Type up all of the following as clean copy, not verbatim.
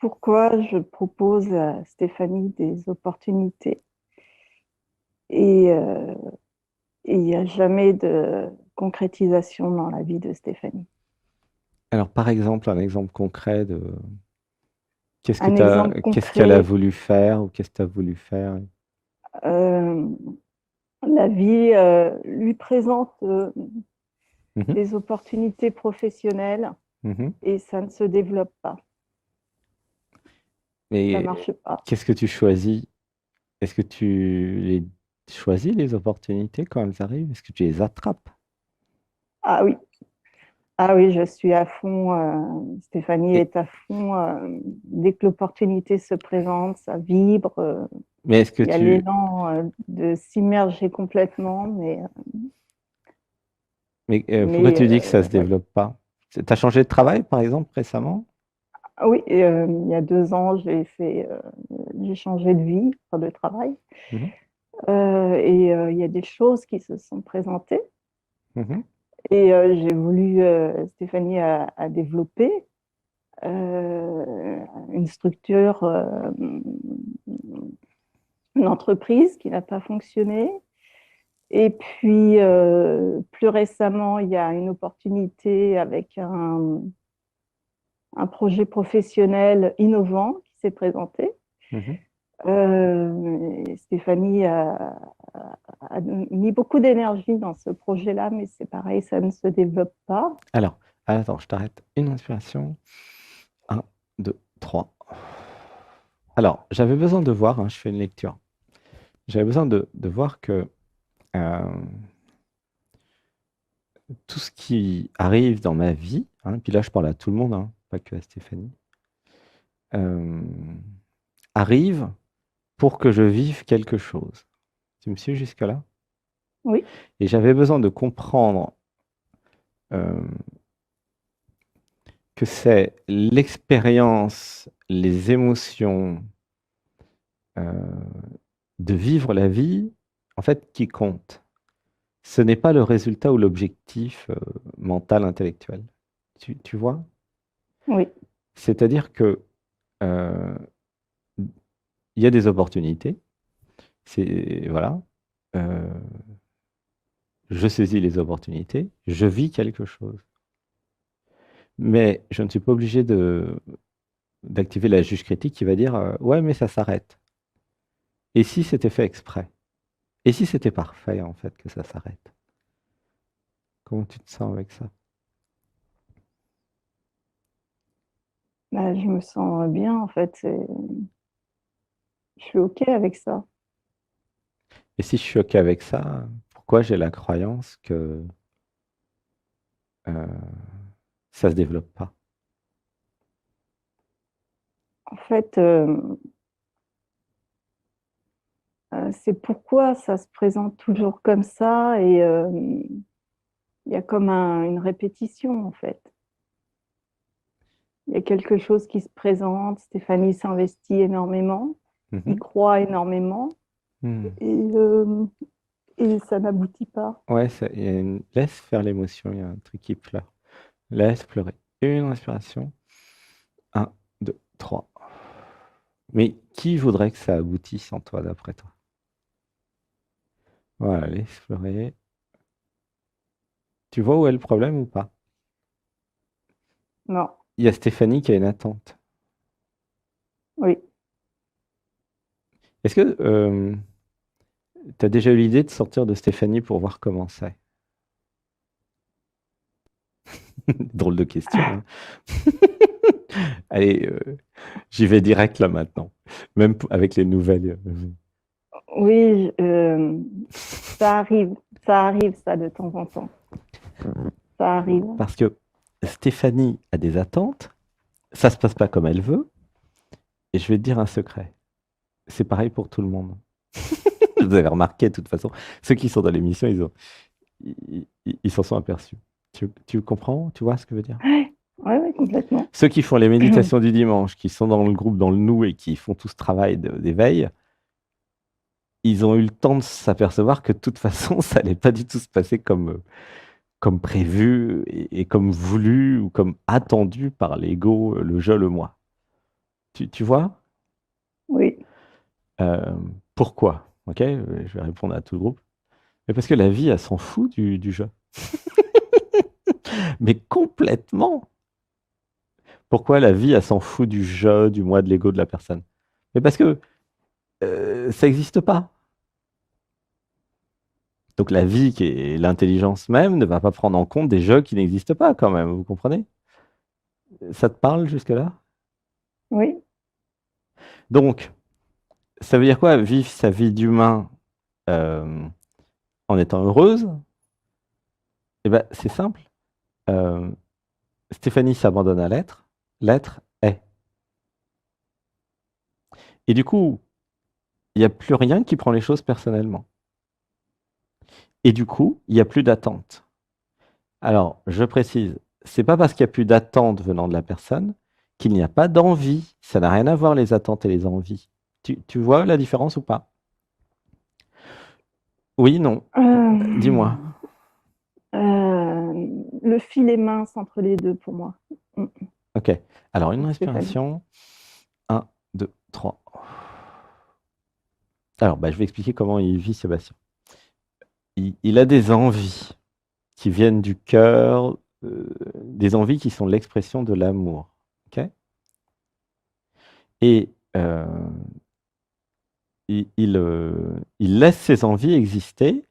pourquoi je propose à Stéphanie des opportunités et il n'y a jamais de concrétisation dans la vie de Stéphanie. Alors, par exemple, un exemple concret de Un exemple qu'est-ce qu'elle a concret, voulu faire ou qu'est-ce que tu as voulu faire? euh, la vie lui présente Mhm, des opportunités professionnelles mhm. et ça ne se développe pas, ça Mais marche pas. qu'est-ce que tu choisis? Est-ce que tu les choisis, les opportunités, quand elles arrivent? Est-ce que tu les attrapes? Ah oui, ah oui, je suis à fond. Stéphanie Et- est à fond. Dès que l'opportunité se présente, ça vibre. mais est-ce que Il y a tu... l'élan de s'immerger complètement, Mais pourquoi mais tu dis que ça se ouais. développe pas? Tu as changé de travail, par exemple, récemment? Ah oui, il y a 2 ans, j'ai changé de vie, enfin, de travail. Mhm, Il y a des choses qui se sont présentées. mhm, J'ai voulu, Stéphanie a développé une structure, une entreprise qui n'a pas fonctionné. Et puis, plus récemment, il y a une opportunité avec un projet professionnel innovant qui s'est présenté. mhm. Stéphanie a mis beaucoup d'énergie dans ce projet-là, mais c'est pareil, ça ne se développe pas. Alors, attends, je t'arrête. Une inspiration. Un, deux, trois. Alors, j'avais besoin de voir, hein, je fais une lecture. J'avais besoin de voir que euh, tout ce qui arrive dans ma vie, hein, puis là je parle à tout le monde, hein, pas que à Stéphanie, euh, arrive pour que je vive quelque chose. Tu me suis jusque-là? Oui, Et j'avais besoin de comprendre euh, que c'est l'expérience, les émotions, euh, de vivre la vie, en fait, qui compte. Ce n'est pas le résultat ou l'objectif mental, intellectuel. Tu vois? oui, C'est-à-dire que euh, il y a des opportunités. C'est voilà. Euh, je saisis les opportunités. Je vis quelque chose. Mais je ne suis pas obligé d'activer la juge critique qui va dire ouais, mais ça s'arrête. Et si c'était fait exprès? Et si c'était parfait en fait que ça s'arrête? Comment tu te sens avec ça? bah, je me sens bien en fait. Je suis OK avec ça. Et si je suis OK avec ça, pourquoi j'ai la croyance que ça se développe pas? En fait, c'est pourquoi ça se présente toujours comme ça et il y a comme une répétition en fait. Il y a quelque chose qui se présente. Stéphanie s'investit énormément, y Mhm. croit énormément Hmm. et, euh, et ça n'aboutit pas. Ouais, laisse faire l'émotion, il y a un truc qui pleure. Laisse pleurer. Une respiration. Un, deux, trois. Mais qui voudrait que ça aboutisse en toi, d'après toi? Voilà, laisse pleurer. Tu vois où est le problème ou pas? Non, Il y a Stéphanie qui a une attente. oui. Est-ce que tu as déjà eu l'idée de sortir de Stéphanie pour voir comment c'est? Drôle de question, hein. Allez, j'y vais direct là maintenant. Même avec les nouvelles. Oui, ça arrive, ça arrive ça de temps en temps. Ça arrive. Parce que Stéphanie a des attentes, ça se passe pas comme elle veut, et je vais te dire un secret. C'est pareil pour tout le monde. Vous avez remarqué, de toute façon, ceux qui sont dans l'émission, ils s'en sont aperçus. Tu comprends? Tu vois ce que je veux dire? Oui, ouais, ouais, complètement. Ceux qui font les méditations du dimanche, qui sont dans le groupe, dans le nous, et qui font tout ce travail d'éveil, ils ont eu le temps de s'apercevoir que de toute façon, ça n'allait pas du tout se passer comme prévu et comme voulu ou comme attendu par l'ego, le je, le moi. Tu vois? Oui. Euh, Pourquoi? Ok, je vais répondre à tout le groupe. Mais parce que la vie, elle s'en fout du jeu. Mais complètement. Pourquoi la vie, elle s'en fout du jeu, du moi, de l'ego de la personne? Mais parce que ça n'existe pas. Donc la vie, qui est l'intelligence même, ne va pas prendre en compte des jeux qui n'existent pas quand même, vous comprenez? Ça te parle jusque-là? Oui. Donc, ça veut dire quoi, vivre sa vie d'humain euh, en étant heureuse? Eh ben, c'est simple. Euh, Stéphanie s'abandonne à l'être, l'être est. Et du coup, il n'y a plus rien qui prend les choses personnellement. Et du coup, il n'y a plus d'attente. Alors, je précise, c'est pas parce qu'il n'y a plus d'attente venant de la personne qu'il n'y a pas d'envie. Ça n'a rien à voir les attentes et les envies. Tu vois la différence ou pas? Oui, non. Dis-moi. Euh, le fil est mince entre les deux pour moi. Mm. Ok. Alors, une Pour Stéphanie. respiration. Un, 2, 3. Alors, bah, je vais expliquer comment il vit Sébastien. Il a des envies qui viennent du cœur, des envies qui sont l'expression de l'amour. Ok. Et il laisse ses envies exister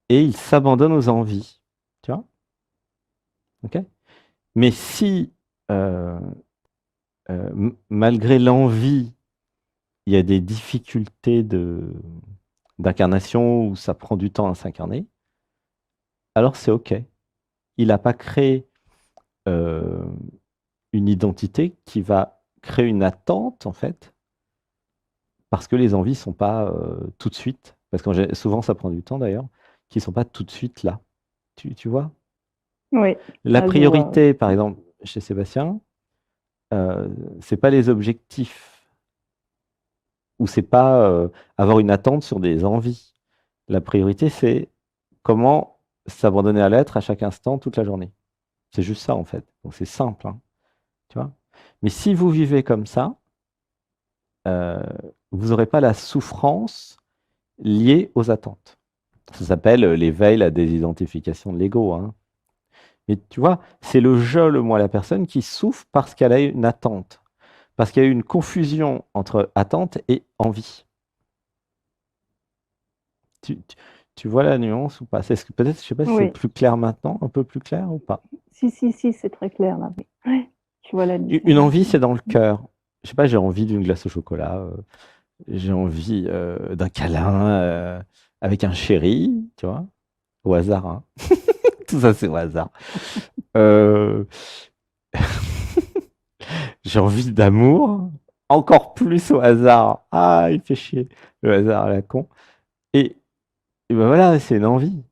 et il s'abandonne aux envies. Tu vois? Ok. Mais si, euh, malgré l'envie, il y a des difficultés d'incarnation où ça prend du temps à s'incarner, alors c'est OK. Il n'a pas créé euh, une identité qui va créer une attente, en fait, parce que les envies ne sont pas tout de suite, parce que souvent ça prend du temps d'ailleurs, qui ne sont pas tout de suite là. Tu vois? Oui, La là je vois. priorité, par exemple, chez Sébastien, euh, c'est pas les objectifs ou c'est pas avoir une attente sur des envies. La priorité, c'est comment s'abandonner à l'être à chaque instant, toute la journée. C'est juste ça, en fait. Donc c'est simple, hein, tu vois. Mais si vous vivez comme ça, euh, vous n'aurez pas la souffrance liée aux attentes. Ça s'appelle l'éveil, la désidentification de l'ego, hein. Mais tu vois, c'est le je, le moi, la personne qui souffre parce qu'elle a une attente. Parce qu'il y a eu une confusion entre attente et envie. Tu, tu- tu vois la nuance ou pas? Peut-être, je sais pas si c'est Oui. plus clair maintenant, un peu plus clair ou pas. Si, c'est très clair là. Oui. Ouais, je vois la Une différence. envie, c'est dans le cœur. Je sais pas, j'ai envie d'une glace au chocolat, j'ai envie d'un câlin avec un chéri, tu vois, au hasard, hein. Tout ça, c'est au hasard. Euh, j'ai envie d'amour, encore plus au hasard. Ah, il fait chier, le hasard à la con. Et, et ben voilà, c'est une envie.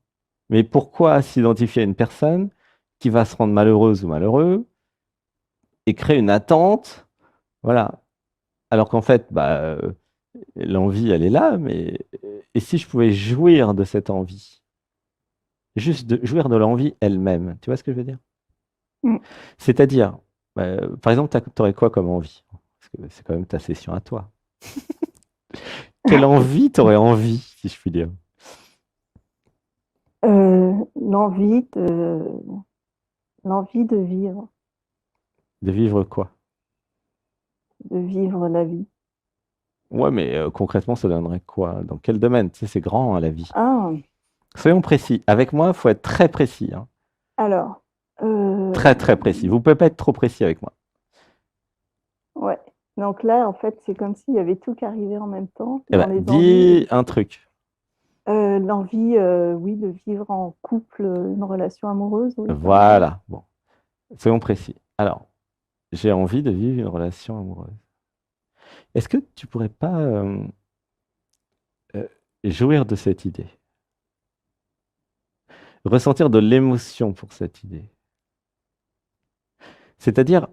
Mais pourquoi s'identifier à une personne qui va se rendre malheureuse ou malheureux et créer une attente? Voilà. Alors qu'en fait, bah, l'envie, elle est là, mais et si je pouvais jouir de cette envie? Juste de jouir de l'envie elle-même. Tu vois ce que je veux dire? Mm. C'est-à-dire, par exemple, tu aurais quoi comme envie? Parce que c'est quand même ta session à toi. Quelle envie t'aurais envie, si je puis dire? L'envie l'envie De vivre quoi? de vivre la vie. Ouais, mais concrètement, ça donnerait quoi? Dans quel domaine? Tu sais, c'est grand, hein, la vie. Ah, Soyons précis. Avec moi, il faut être très précis, hein. alors, Très, très précis. Vous ne pouvez pas être trop précis avec moi. ouais. Donc là, en fait, c'est comme s'il y avait tout qui arrivait en même temps Eh dans ben, les envies. dis un truc. L'envie, oui, de vivre en couple, une relation amoureuse, oui, par exemple. Voilà. Bon, soyons précis. Alors, j'ai envie de vivre une relation amoureuse. Est-ce que tu pourrais pas euh, jouir de cette idée? Ressentir de l'émotion pour cette idée? C'est-à-dire,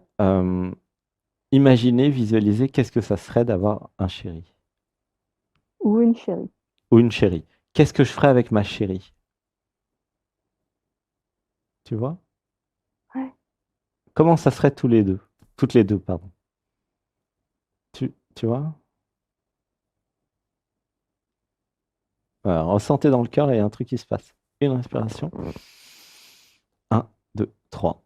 imaginer, visualiser qu'est-ce que ça serait d'avoir un chéri Ou une chérie. ou une chérie. Qu'est-ce que je ferais avec ma chérie? Tu vois? Ouais. Comment ça serait tous les deux? Toutes les deux, pardon. Tu vois? Voilà, ressentez dans le cœur, il y a un truc qui se passe. Une respiration. 1, 2, 3.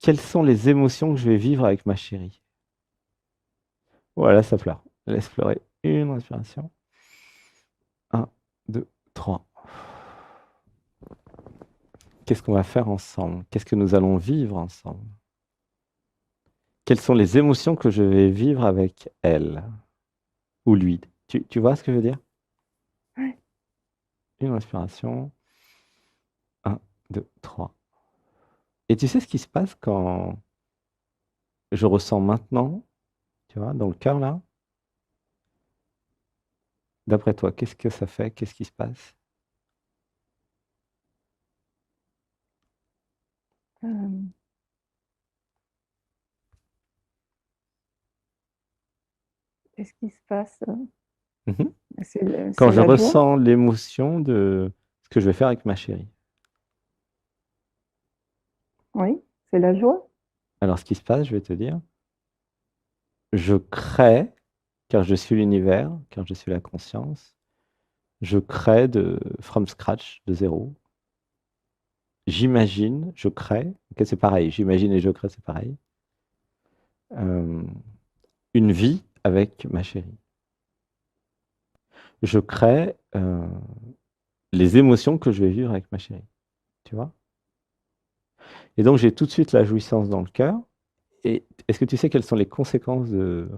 Quelles sont les émotions que je vais vivre avec ma chérie? Voilà, ça pleure. Laisse pleurer. Une respiration. 1, 2, 3. Qu'est-ce qu'on va faire ensemble? Qu'est-ce que nous allons vivre ensemble? Quelles sont les émotions que je vais vivre avec elle ou lui? Tu vois ce que je veux dire? Ouais. Une respiration. 1, 2, 3. Et tu sais ce qui se passe quand je ressens maintenant, tu vois, dans le cœur là? D'après toi, qu'est-ce que ça fait? Qu'est-ce qui se passe? Euh, Qu'est-ce qui se passe? Mhm. Quand C'est je la joie? ressens l'émotion de ce que je vais faire avec ma chérie. Oui, c'est la joie. Alors, ce qui se passe, je vais te dire, je crée, car je suis l'univers, car je suis la conscience, je crée from scratch, de zéro. J'imagine, je crée, ok, c'est pareil, j'imagine et je crée, c'est pareil, euh, une vie avec ma chérie. Je crée les émotions que je vais vivre avec ma chérie, tu vois? Et donc, j'ai tout de suite la jouissance dans le cœur. Et est-ce que tu sais quelles sont les conséquences de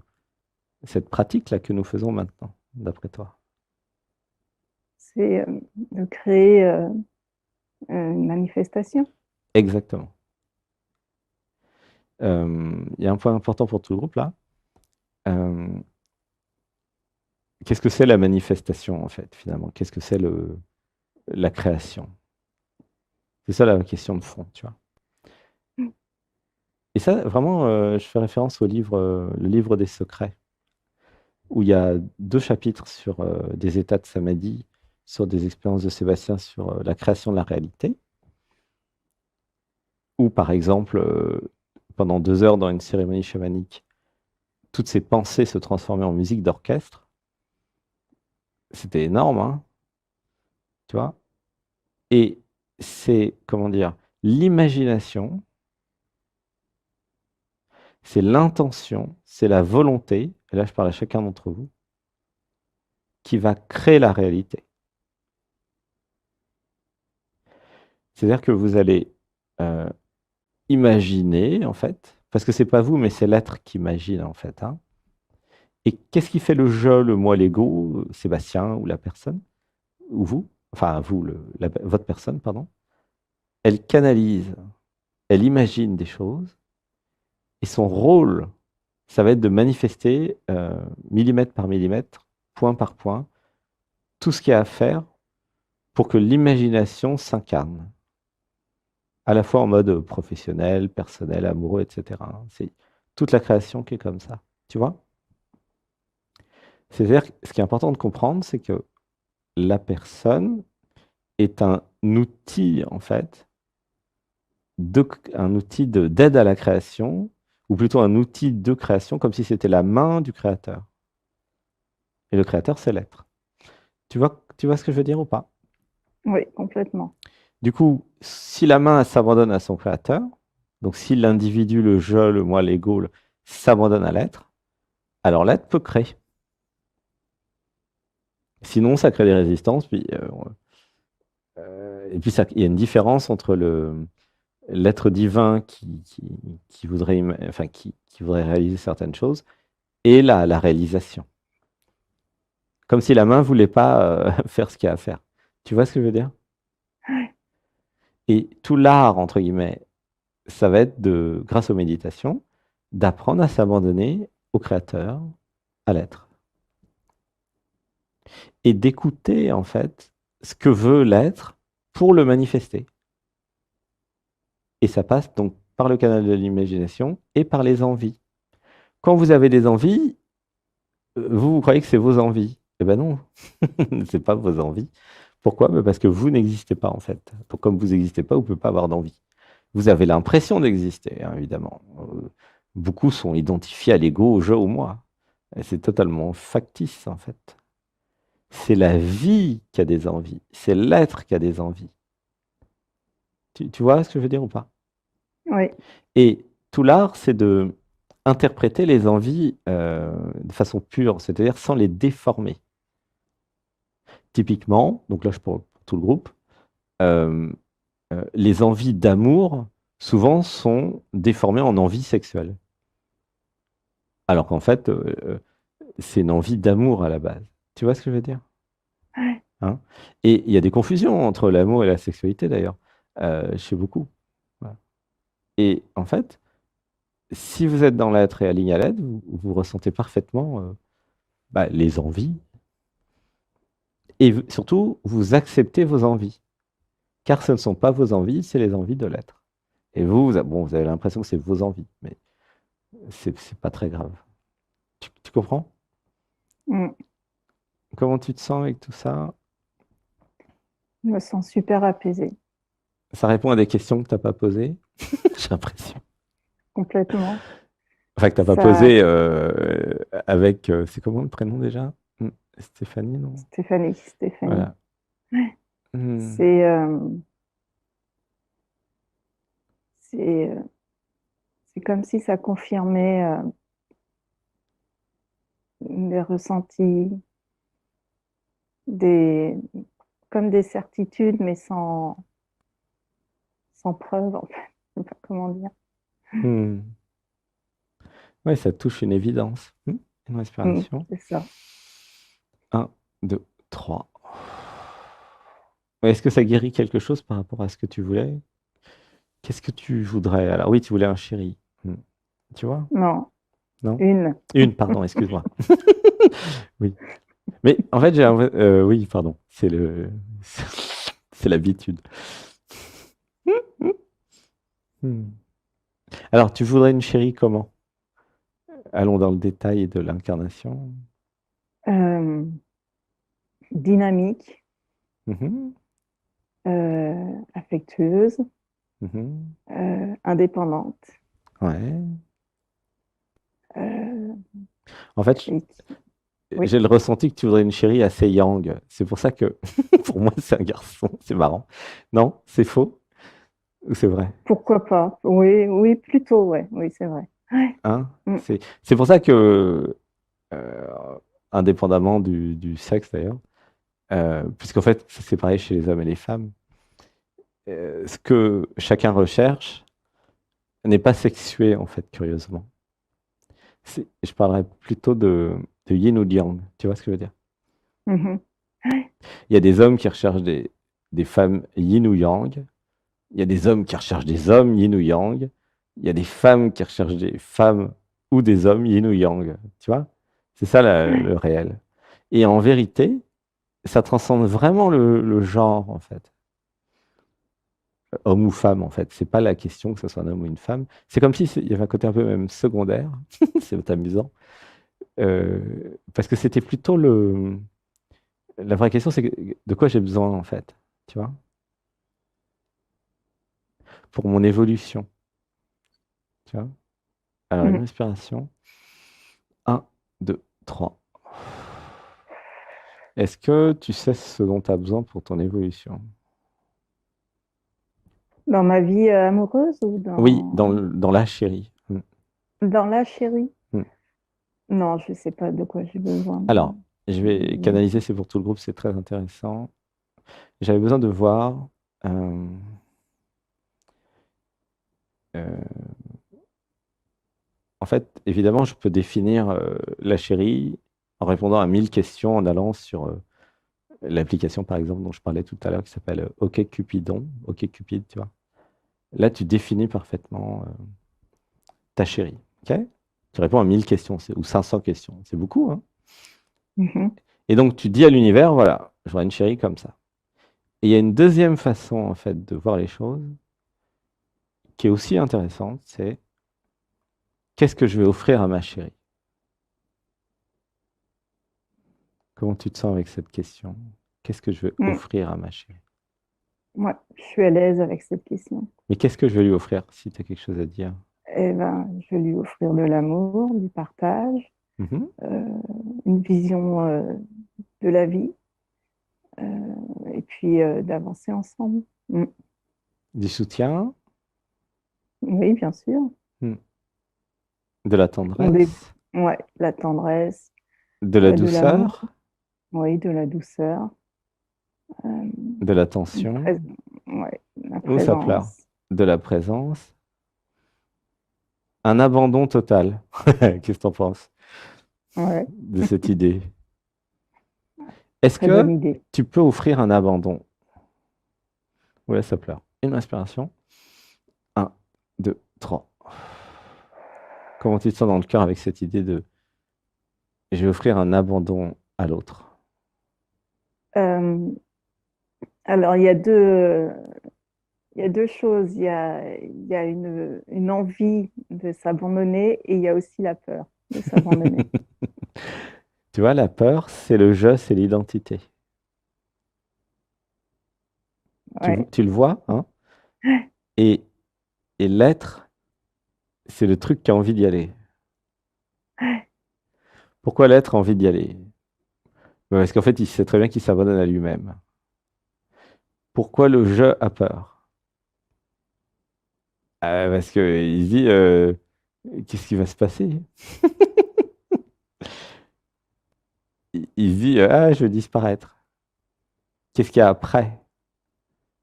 cette pratique-là que nous faisons maintenant, d'après toi? C'est de créer une manifestation. Exactement. Il y a un point important pour tout le groupe là. Euh, Qu'est-ce que c'est la manifestation en fait, finalement? Qu'est-ce que c'est la création? C'est ça la question de fond, tu vois. Et ça, vraiment, je fais référence au livre, le livre des secrets, où il y a 2 chapitres sur des états de samadhi, sur des expériences de Sébastien, sur la création de la réalité, où par exemple, pendant 2 heures dans une cérémonie chamanique, toutes ces pensées se transformaient en musique d'orchestre. C'était énorme, hein, tu vois. Et c'est, comment dire, l'imagination, c'est l'intention, c'est la volonté, et là je parle à chacun d'entre vous, qui va créer la réalité. C'est-à-dire que vous allez euh, imaginer, en fait, parce que c'est pas vous, mais c'est l'être qui imagine, en fait, hein. Et qu'est-ce qui fait le je, le moi, l'ego, Sébastien ou la personne, ou vous, enfin vous, votre personne, pardon, elle canalise, elle imagine des choses, et son rôle, ça va être de manifester millimètre par millimètre, point par point, tout ce qu'il y a à faire pour que l'imagination s'incarne, à la fois en mode professionnel, personnel, amoureux, etc. C'est toute la création qui est comme ça, tu vois? C'est-à-dire que ce qui est important de comprendre, c'est que la personne est un outil, en fait, un outil d'aide à la création, ou plutôt un outil de création, comme si c'était la main du créateur. Et le créateur, c'est l'être. Tu vois ce que je veux dire ou pas? Oui, complètement. Du coup, si la main s'abandonne à son créateur, donc si l'individu, le je, le moi, l'ego, s'abandonne à l'être, alors l'être peut créer. Sinon, ça crée des résistances. Et puis, il y a une différence entre l'être divin qui voudrait, enfin, qui voudrait réaliser certaines choses et la réalisation. Comme si la main ne voulait pas faire ce qu'il y a à faire. Tu vois ce que je veux dire? Et tout l'art, entre guillemets, ça va être grâce aux méditations, d'apprendre à s'abandonner au créateur, à l'être. Et d'écouter, en fait, ce que veut l'être pour le manifester. Et ça passe donc par le canal de l'imagination et par les envies. Quand vous avez des envies, vous croyez que c'est vos envies. Eh ben non, ce n'est pas vos envies. Pourquoi? Parce que vous n'existez pas, en fait. Donc, comme vous n'existez pas, vous ne pouvez pas avoir d'envie. Vous avez l'impression d'exister, hein, évidemment. Beaucoup sont identifiés à l'ego, au je, au moi. Et c'est totalement factice, en fait. C'est la vie qui a des envies. C'est l'être qui a des envies. Tu vois ce que je veux dire ou pas? Oui, Et tout l'art, c'est de interpréter les envies de façon pure, c'est-à-dire sans les déformer. Typiquement, donc là je parle pour tout le groupe, euh, les envies d'amour souvent sont déformées en envies sexuelles. Alors qu'en fait, c'est une envie d'amour à la base. Tu vois ce que je veux dire? ouais, Hein. Et il y a des confusions entre l'amour et la sexualité d'ailleurs, chez beaucoup. Voilà. Et en fait, si vous êtes dans l'être et aligné à l'aide, vous ressentez parfaitement les envies. Et surtout, vous acceptez vos envies. Car ce ne sont pas vos envies, c'est les envies de l'être. Et bon, vous avez l'impression que c'est vos envies, mais c'est pas très grave. Tu comprends? mm. Comment tu te sens avec tout ça? Je me sens super apaisée, Ça répond à des questions que tu n'as pas posées, j'ai l'impression. complètement. Enfin, que tu n'as pas Ça, posées avec... c'est comment le prénom déjà? Stéphanie, non? Stéphanie. Voilà. Ouais. Hmm. C'est c'est euh, c'est comme si ça confirmait des ressentis, des, comme des certitudes, mais sans preuve, en fait. Je sais pas comment dire. Hmm. Ouais, ça touche une évidence. Une respiration. C'est ça. Un, 2, 3. Est-ce que ça guérit quelque chose par rapport à ce que tu voulais? Qu'est-ce que tu voudrais? Alors oui, tu voulais un chéri. Tu vois? Non, Non? une. Une, pardon, excuse-moi. Oui. Mais en fait, oui, pardon. C'est l'habitude. Hmm. Alors, tu voudrais une chérie comment? Allons dans le détail de l'incarnation. Euh, Dynamique, Mhm, affectueuse, mhm. indépendante. Ouais. euh, En fait, et oui, j'ai le ressenti que tu voudrais une chérie assez yang. C'est pour ça que, pour moi, c'est un garçon. C'est marrant. Non? C'est faux? Ou c'est vrai? pourquoi pas? Oui, oui, plutôt, ouais. Oui, c'est vrai. Ouais. Hein? Mm, C'est pour ça que, euh, indépendamment du sexe d'ailleurs, puisqu'en fait, c'est pareil chez les hommes et les femmes, ce que chacun recherche n'est pas sexué, en fait, curieusement. Je parlerais plutôt de yin ou de yang. Tu vois ce que je veux dire? mhm. Ouais, Il y a des hommes qui recherchent des femmes yin ou yang. Il y a des hommes qui recherchent des hommes yin ou yang. Il y a des femmes qui recherchent des femmes ou des hommes yin ou yang. Tu vois? C'est ça ouais, le réel. Et en vérité, ça transcende vraiment le genre, en fait. Homme ou femme, en fait. C'est pas la question que ce soit un homme ou une femme. C'est comme si il y avait un côté un peu même secondaire. C'est amusant. Parce que c'était plutôt la vraie question, c'est de quoi j'ai besoin, en fait. Tu vois? Pour mon évolution. Tu vois? Alors, une mm. respiration. Un, 2, 3. Est-ce que tu sais ce dont tu as besoin pour ton évolution? Dans ma vie amoureuse ou Oui, dans, dans la chérie. dans la chérie? Mm. Non, je ne sais pas de quoi j'ai besoin. Alors, je vais canaliser, c'est pour tout le groupe, c'est très intéressant. J'avais besoin de voir. euh, euh, en fait, évidemment, je peux définir la chérie en répondant à 1000 questions en allant sur l'application, par exemple, dont je parlais tout à l'heure, qui s'appelle OkCupidon. OkCupid, tu vois. Là, tu définis parfaitement ta chérie. Ok? Tu réponds à 1000 questions ou 500 questions. C'est beaucoup, hein? Mhm, Et donc, tu dis à l'univers, voilà, je voudrais une chérie comme ça. Et il y a une deuxième façon, en fait, de voir les choses qui est aussi intéressante, c'est qu'est-ce que je vais offrir à ma chérie? Comment tu te sens avec cette question? Qu'est-ce que je vais mm. offrir à ma chérie? Ouais, je suis à l'aise avec cette question. Mais qu'est-ce que je vais lui offrir si tu as quelque chose à dire? Eh ben, je vais lui offrir de l'amour, du partage, Mhm. une vision de la vie, et puis d'avancer ensemble. Mm. Du soutien, Oui, bien sûr. mm, de la On dé- tendresse, Ouais, la tendresse, de la de l'amour, douceur, oui, de la douceur, euh, de une l'attention. ouais, la Oh, ça pleure. présence. De la présence. Un abandon total. Qu'est-ce que tu en penses Ouais, de cette idée? Est-ce très bonne que idée. tu peux offrir un abandon? Ouais, ça pleure. Une respiration. Un, deux, trois. Comment tu te sens dans le cœur avec cette idée de je vais offrir un abandon à l'autre? Euh, alors, il y a deux choses. Il y a une envie de s'abandonner et il y a aussi la peur de s'abandonner. Tu vois, la peur, c'est le je, c'est l'identité. Ouais. Tu le vois, hein? Et, et l'être, c'est le truc qui a envie d'y aller. Pourquoi l'être a envie d'y aller? Parce qu'en fait, il sait très bien qu'il s'abandonne à lui-même. Pourquoi le je a peur? Parce qu'il se dit, qu'est-ce qui va se passer? Il se dit, ah, je vais disparaître. Qu'est-ce qu'il y a après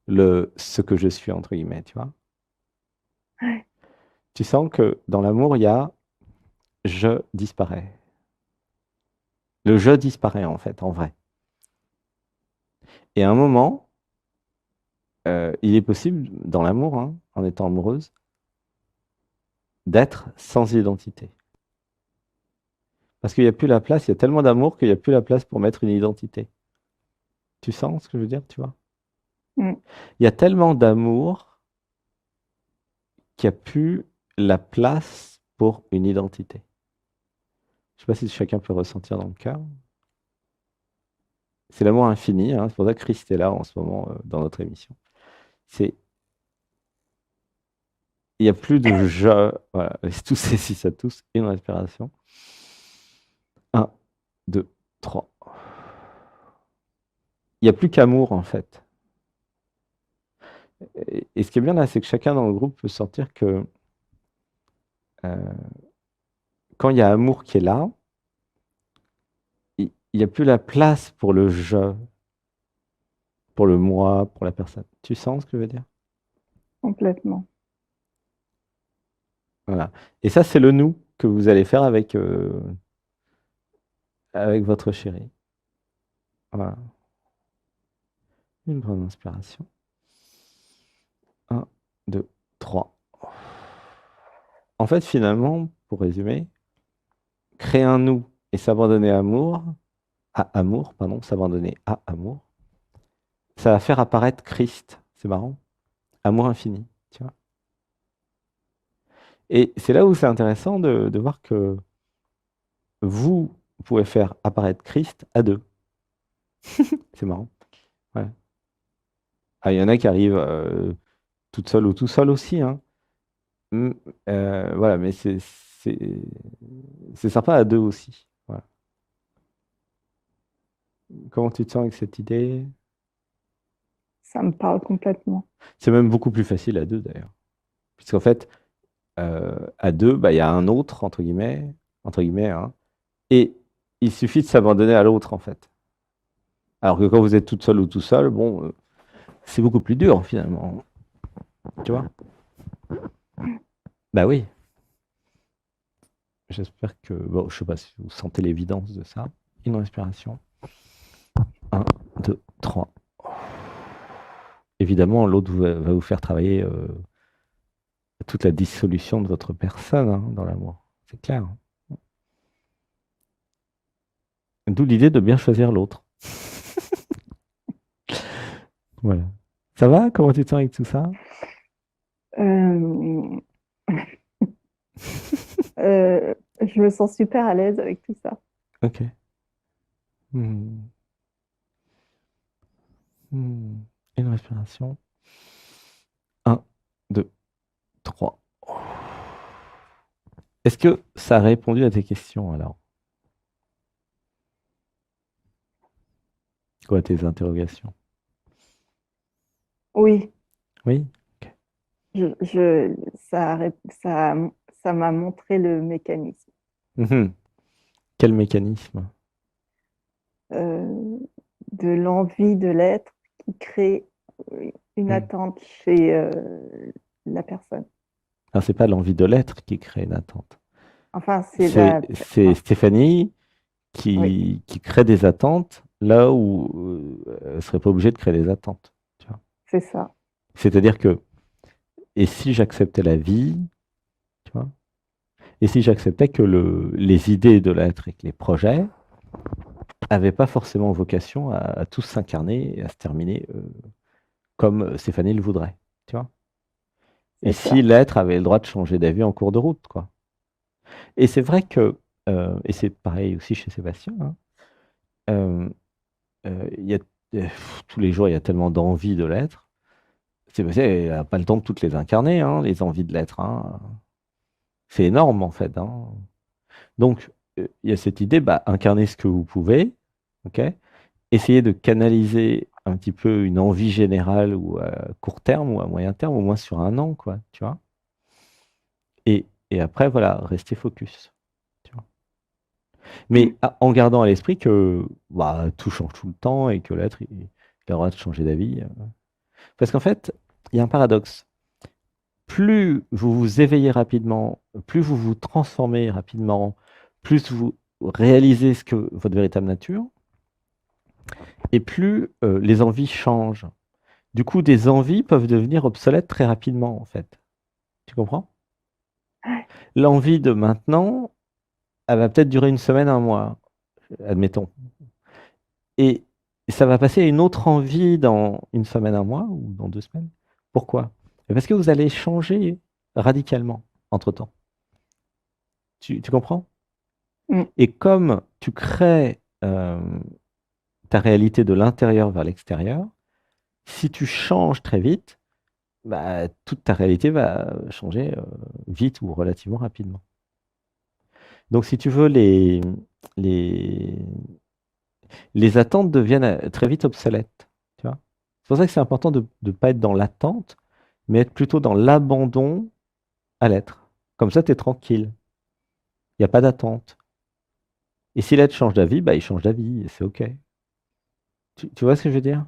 ce que je suis, entre guillemets, tu vois? Tu sens que dans l'amour, il y a je disparais. Le je disparaît, en fait, en vrai. Et à un moment, il est possible, dans l'amour, hein, en étant amoureuse, d'être sans identité. Parce qu'il n'y a plus la place, il y a tellement d'amour qu'il n'y a plus la place pour mettre une identité. Tu sens ce que je veux dire, tu vois? Mm. Il y a tellement d'amour qu'il n'y a plus la place pour une identité. Je ne sais pas si chacun peut ressentir dans le cœur. C'est l'amour infini, hein, c'est pour ça que Christ est là en ce moment dans notre émission. C'est, il n'y a plus de je. Voilà, laisse tous ces à tous, une respiration. Un, deux, trois. Il n'y a plus qu'amour en fait. Et ce qui est bien là, c'est que chacun dans le groupe peut sentir que euh, quand il y a amour qui est là, il n'y a plus la place pour le je, pour le moi, pour la personne. Tu sens ce que je veux dire? Complètement. Voilà. Et ça, c'est le nous que vous allez faire avec votre chérie. Voilà. Une grande inspiration. Un, deux, trois. En fait, finalement, pour résumer, créer un nous et s'abandonner s'abandonner à amour, ça va faire apparaître Christ. C'est marrant. Amour infini, tu vois. Et c'est là où c'est intéressant de voir que vous pouvez faire apparaître Christ à deux. C'est marrant. Ouais. Ah, il y en a qui arrivent toute seule ou tout seul aussi, hein. Mm, voilà, mais c'est sympa à deux aussi. Voilà. Comment tu te sens avec cette idée? Ça me parle complètement. C'est même beaucoup plus facile à deux d'ailleurs. Puisqu'en fait, à deux, bah, il y a un autre, entre guillemets, hein, et il suffit de s'abandonner à l'autre en fait. Alors que quand vous êtes toute seule ou tout seul, bon, c'est beaucoup plus dur finalement. Tu vois? Bah oui. J'espère que. Bon, je sais pas si vous sentez l'évidence de ça. Une respiration. Un, deux, trois. Évidemment, l'autre va vous faire travailler toute la dissolution de votre personne hein, dans l'amour. C'est clair. D'où l'idée de bien choisir l'autre. Voilà. Ça va? Comment tu te sens avec tout ça? Euh, je me sens super à l'aise avec tout ça. Ok. Hmm. Hmm. Une respiration. Un, deux, trois. Est-ce que ça a répondu à tes questions alors? Quoi, tes interrogations? Oui, Oui? Ok. ça, ça m'a montré le mécanisme. Mhm. Quel mécanisme? euh, de l'envie de l'être qui crée une Hmm. attente chez la personne. Ah, c'est pas l'envie de l'être qui crée une attente. Enfin, c'est C'est la... c'est enfin, Stéphanie oui, qui crée des attentes là où elle serait pas obligée de créer des attentes. Tu vois. c'est ça. C'est-à-dire que, et si j'acceptais la vie, tu vois, et si j'acceptais que les idées de l'être et que les projets n'avaient pas forcément vocation à tous s'incarner et à se terminer comme Stéphanie le voudrait, tu vois. Et C'est si ça. l'être avait le droit de changer d'avis en cours de route, quoi. Et c'est vrai que, et c'est pareil aussi chez Sébastien, hein, euh, il y a, tous les jours, il y a tellement d'envie de l'être. Sébastien n'a pas le temps de toutes les incarner, hein, les envies de l'être, hein. C'est énorme, en fait, hein. Donc, il y a cette idée, bah, incarnez ce que vous pouvez, ok? Essayez de canaliser un petit peu une envie générale ou à court terme ou à moyen terme, au moins sur un an, quoi, tu vois? Et après, voilà, restez focus, tu vois? Mm. Mais en gardant à l'esprit que bah, tout change tout le temps et que l'être, il a le droit de changer d'avis. Parce qu'en fait, il y a un paradoxe. Plus vous vous éveillez rapidement, plus vous vous transformez rapidement, plus vous réalisez ce que votre véritable nature, et plus les envies changent. Du coup, des envies peuvent devenir obsolètes très rapidement, en fait. Tu comprends? L'envie de maintenant, elle va peut-être durer une semaine, un mois, admettons. Et ça va passer à une autre envie dans une semaine, un mois ou dans 2 semaines. Pourquoi? Parce que vous allez changer radicalement entre-temps. Tu comprends? Mm. Et comme tu crées ta réalité de l'intérieur vers l'extérieur, si tu changes très vite, bah, toute ta réalité va changer vite ou relativement rapidement. Donc, si tu veux, les, les attentes deviennent très vite obsolètes. Tu vois. C'est pour ça que c'est important de ne pas être dans l'attente, mais être plutôt dans l'abandon à l'être. Comme ça, tu es tranquille. Il n'y a pas d'attente. Et si l'être change d'avis, bah, il change d'avis, et c'est OK. Tu vois ce que je veux dire?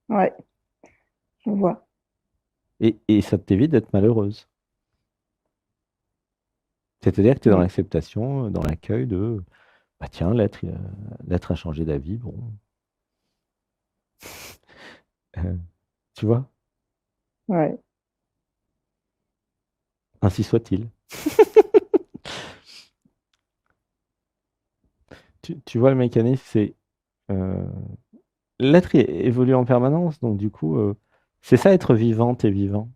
Ouais, je vois. Et ça t'évite d'être malheureuse. C'est-à-dire que tu es dans Mm. l'acceptation, dans l'accueil de bah tiens, l'être a changé d'avis, bon, euh, tu vois, Ouais. ainsi soit-il. Tu vois le mécanisme, c'est euh, l'être évolue en permanence, donc du coup, c'est ça être vivante et vivant.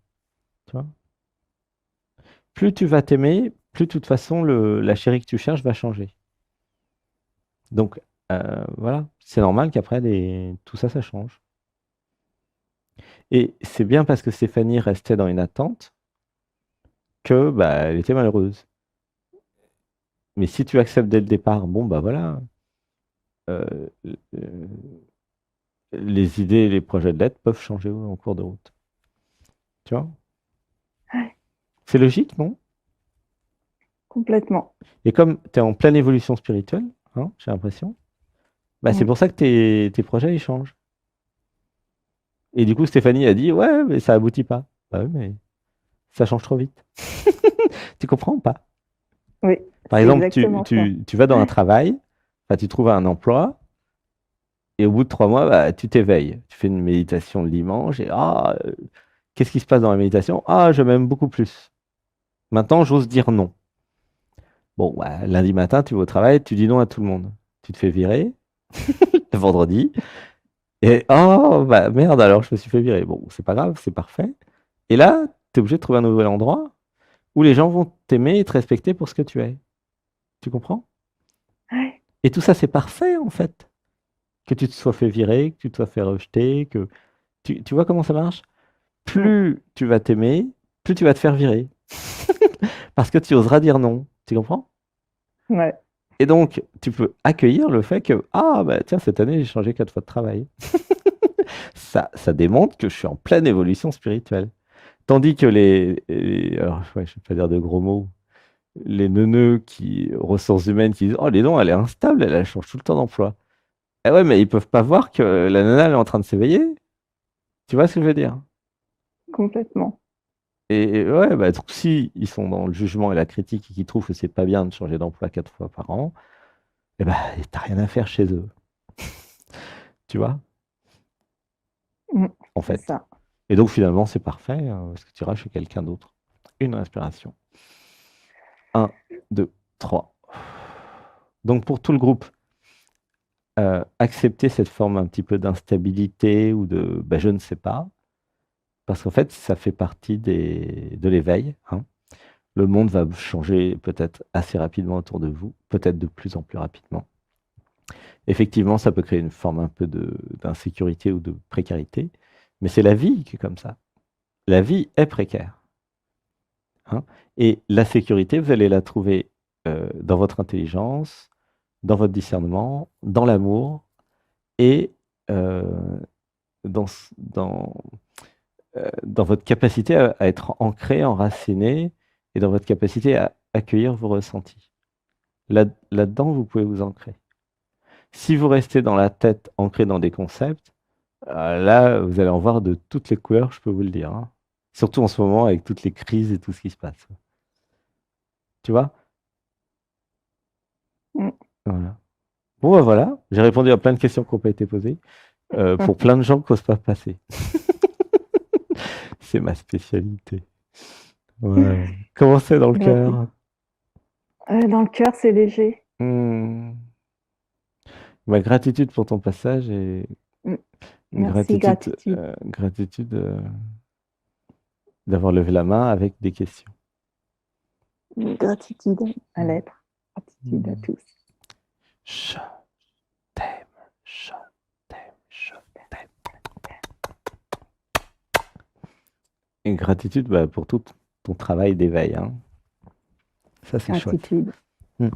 Tu vois. Plus tu vas t'aimer, plus de toute façon la chérie que tu cherches va changer. Donc voilà, c'est normal qu'après tout ça, ça change. Et c'est bien parce que Stéphanie restait dans une attente que bah, elle était malheureuse. Mais si tu acceptes dès le départ, bon bah voilà, euh, euh, les idées et les projets de l'être peuvent changer en cours de route. Tu vois? Ouais, C'est logique, non? complètement. Et comme tu es en pleine évolution spirituelle, hein, j'ai l'impression, bah, c'est Mm. pour ça que tes projets ils changent. Et du coup, Stéphanie a dit, ouais, mais ça aboutit pas. Bah oui, mais ça change trop vite. Tu comprends ou pas? Oui, Par c'est exemple, exactement ça. tu vas dans un Ouais, travail, enfin, tu trouves un emploi, et au bout de 3 mois, bah, tu t'éveilles. Tu fais une méditation le dimanche, et qu'est-ce qui se passe dans la méditation? Ah, je m'aime beaucoup plus. Maintenant, j'ose dire non. Bon, bah, lundi matin, tu vas au travail, tu dis non à tout le monde. Tu te fais virer le vendredi. Et oh, bah merde, alors je me suis fait virer. Bon, c'est pas grave, c'est parfait. Et là, tu es obligé de trouver un nouvel endroit où les gens vont t'aimer et te respecter pour ce que tu es. Tu comprends? ouais, Et tout ça, c'est parfait en fait. Que tu te sois fait virer, que tu te sois fait rejeter, que. Tu vois comment ça marche? mm, Plus tu vas t'aimer, plus tu vas te faire virer. Parce que tu oseras dire non. Tu comprends? ouais, Et donc, tu peux accueillir le fait que, ah, bah, tiens, cette année, j'ai changé 4 fois de travail. Ça démontre que je suis en pleine évolution spirituelle. Tandis que alors, ouais, je ne vais pas dire de gros mots, les neuneux ressources humaines qui disent, oh, les dons, elle est instable, elle change tout le temps d'emploi. Eh ouais, mais ils peuvent pas voir que la nana, elle est en train de s'éveiller. Tu vois ce que je veux dire? Complètement. Et ouais, bah, donc, si ils sont dans le jugement et la critique et qu'ils trouvent que c'est pas bien de changer d'emploi 4 fois par an, eh ben, t'as rien à faire chez eux. Tu vois, Mm. en C'est fait. ça. Et donc finalement, c'est parfait, parce que tu iras chez quelqu'un d'autre. Une respiration. Un, 2, 3. Donc pour tout le groupe, accepter cette forme un petit peu d'instabilité ou de bah, je ne sais pas, parce qu'en fait, ça fait partie de l'éveil, hein. Le monde va changer peut-être assez rapidement autour de vous, peut-être de plus en plus rapidement. Effectivement, ça peut créer une forme un peu d'insécurité ou de précarité, mais c'est la vie qui est comme ça. La vie est précaire, hein. Et la sécurité, vous allez la trouver dans votre intelligence, dans votre discernement, dans l'amour et euh, dans, dans votre capacité à être ancré, enraciné et dans votre capacité à accueillir vos ressentis. Là-dedans, vous pouvez vous ancrer. Si vous restez dans la tête, ancré dans des concepts, là, vous allez en voir de toutes les couleurs, je peux vous le dire, hein. Surtout en ce moment avec toutes les crises et tout ce qui se passe. Tu vois? Mm. Voilà. Bon, bah voilà, j'ai répondu à plein de questions qui n'ont pas été posées, pour plein de gens qui n'osent pas passer. C'est ma spécialité. Ouais. Comment c'est dans le Merci. cœur? Dans le cœur, c'est léger. Hmm. Ma gratitude pour ton passage et Mm. une Merci, gratitude, gratitude. gratitude d'avoir levé la main avec des questions. Gratitude à l'être. Gratitude à Hmm. tous. Je t'aime, je t'aime, je t'aime. Et gratitude bah, pour tout ton travail d'éveil, hein. Ça, c'est chouette. Gratitude. Hmm.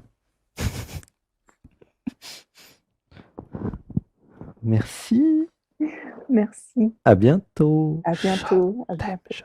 Merci. Merci. À bientôt. À Je bientôt. À t'aime, bientôt. je